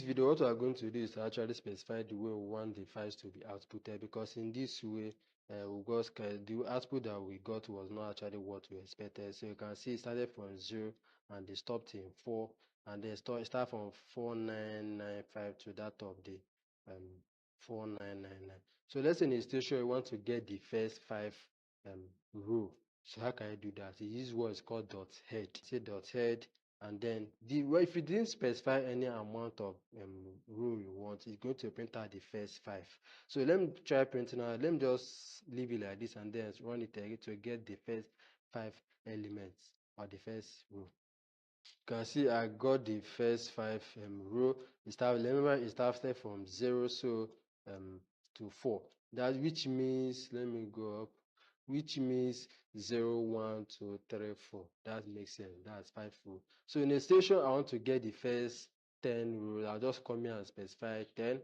video, what we are going to do is to actually specify the way we want the files to be outputted, because in this way, the output that we got was not actually what we expected. So you can see it started from 0 and they stopped in 4, and then start from 4995 to that of the 4999. So let's say in a station you want to get the first 5 row. So how can I do that? You use what is called dot head. Say dot head, and then if you didn't specify any amount of row you want, it's going to print out the first 5. So let me try printing out. Let me just leave it like this and then run it again to get the first 5 elements or the first row. You can see I got the first 5 row. Remember it started from 0 to 4. That which means, let me go up, which means 0, 1, 2, 3, 4. That makes sense. That's 5 rows. So in a station I want to get the first 10 rows. I'll just come here and specify 10.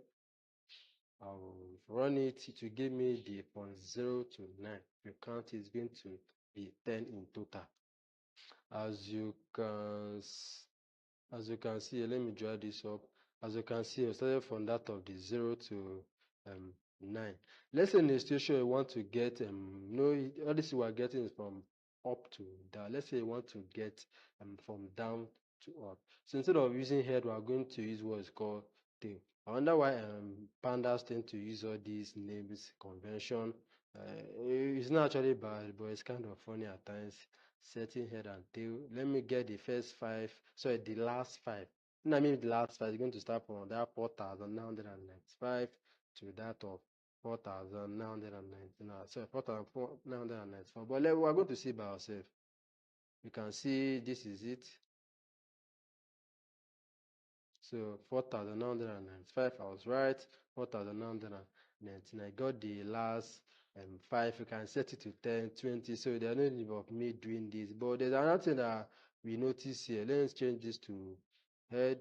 I'll run it to give me the from 0 to 9. The count is going to be 10 in total. As you can see, let me draw this up. As you can see, I started from that of the 0 to 9. Let's say in a situation you want to get all this we are getting is from up to down. Let's say you want to get from down to up. So instead of using head, we are going to use what is called tail. I wonder why pandas tend to use all these names convention. It's not actually bad, but it's kind of funny at times. Setting head and tail. Let me get the first 5, sorry, the last 5. I mean the last 5 is going to start from that 4,995 to that of 4,999. Sorry, 4,994. But we are going to see by ourselves. You can see this is it. So 4,995, I was right. 4,999. I got the last 5. You can set it to 10, 20. So there's no need of me doing this. But there's another thing that we notice here. Let's change this to head.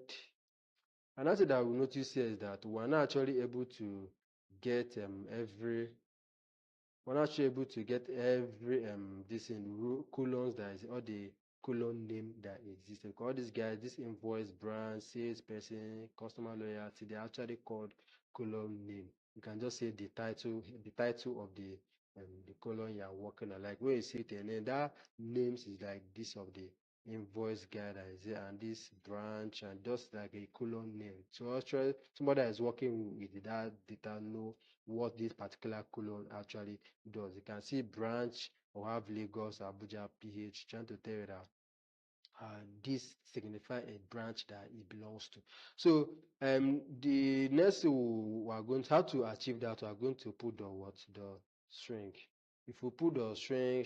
Another thing that we notice here is that we're not actually able to get every this in row columns that is all the column name that exists. Because all these guys, this invoice, brand, sales person, customer loyalty, they're actually called column name. You can just say the title of the column you are working on. Like when you see it and then that names is like this of the invoice guy that is there, and this branch, and just like a column name. So actually somebody that is working with that data know what this particular column actually does. You can see branch or have Lagos, Abuja, PH, trying to tell you that this signifies a branch that it belongs to. So the next we are going to how to achieve that, we are going to put the string. If we put the string,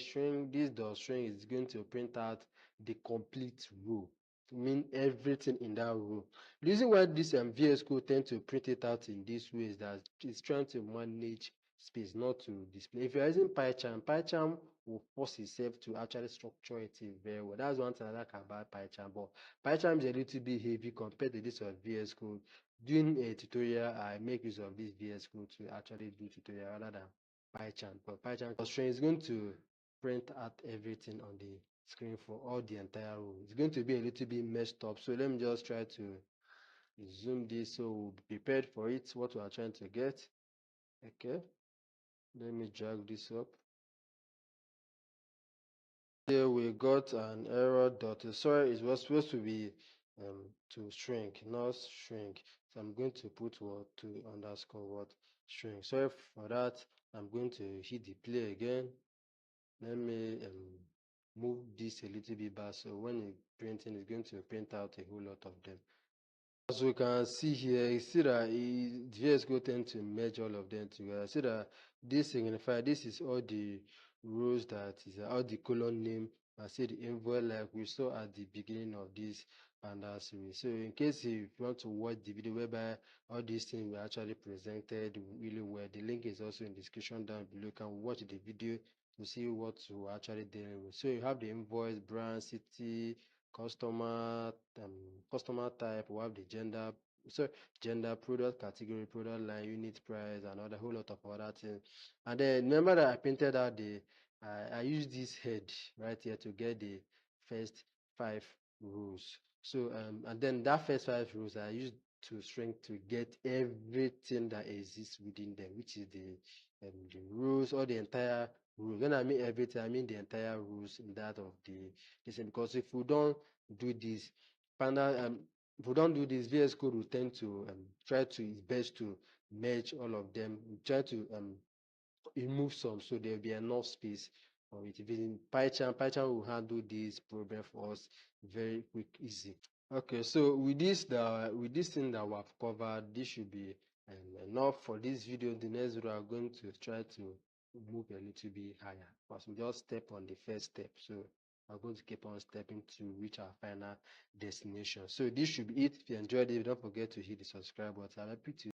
the string is going to print out the complete row. Mean everything in that row. The reason why this VS Code tend to print it out in this way is that it's trying to manage space, not to display. If you're using PyCharm will force itself to actually structure it very well. That's one thing I like about PyCharm. But PyCharm is a little bit heavy compared to this of VS Code. Doing a tutorial, I make use of this VS Code to actually do tutorial rather than PyCharm. But PyCharm constraint is going to print out everything on the screen for all the entire row. It's going to be a little bit messed up. So let me just try to zoom this so we'll be prepared for it, what we are trying to get. Okay, let me drag this up. Here we got an error dot. Sorry, it was supposed to be to shrink, not shrink. So I'm going to put what to underscore what shrink. Sorry for that. I'm going to hit the play again. Let me move this a little bit back, so when it's printing, it's going to print out a whole lot of them. As we can see here, you see that VS Code tend to merge all of them together. See that this signifies this is all the rows that is all the column name. I see the invoice like we saw at the beginning of this Panda series. So in case if you want to watch the video whereby all these things were actually presented really well, the link is also in the description down below. You can watch the video to see what you actually dealing with. So you have the invoice, brand, city, customer type, we have the gender, product category, product line, unit price, and other whole lot of other things. And then remember that I printed out I used this head right here to get the first 5 rows. So and then that first 5 rows are used to shrink to get everything that exists within them, which is the rows or the entire rows. When I mean everything, I mean the entire rows in that of the this. Because if we don't do this, if we don't do this, VS Code will tend to try to its best to merge all of them, try to remove some, so there will be enough space for it. If it's in Python will handle this problem for us very quick, easy. Okay, so with this thing that we have covered, this should be enough for this video. The next video, I'm going to try to move a little bit higher, because we just step on the first step. So I'm going to keep on stepping to reach our final destination. So this should be it. If you enjoyed it, don't forget to hit the subscribe button. I'm happy to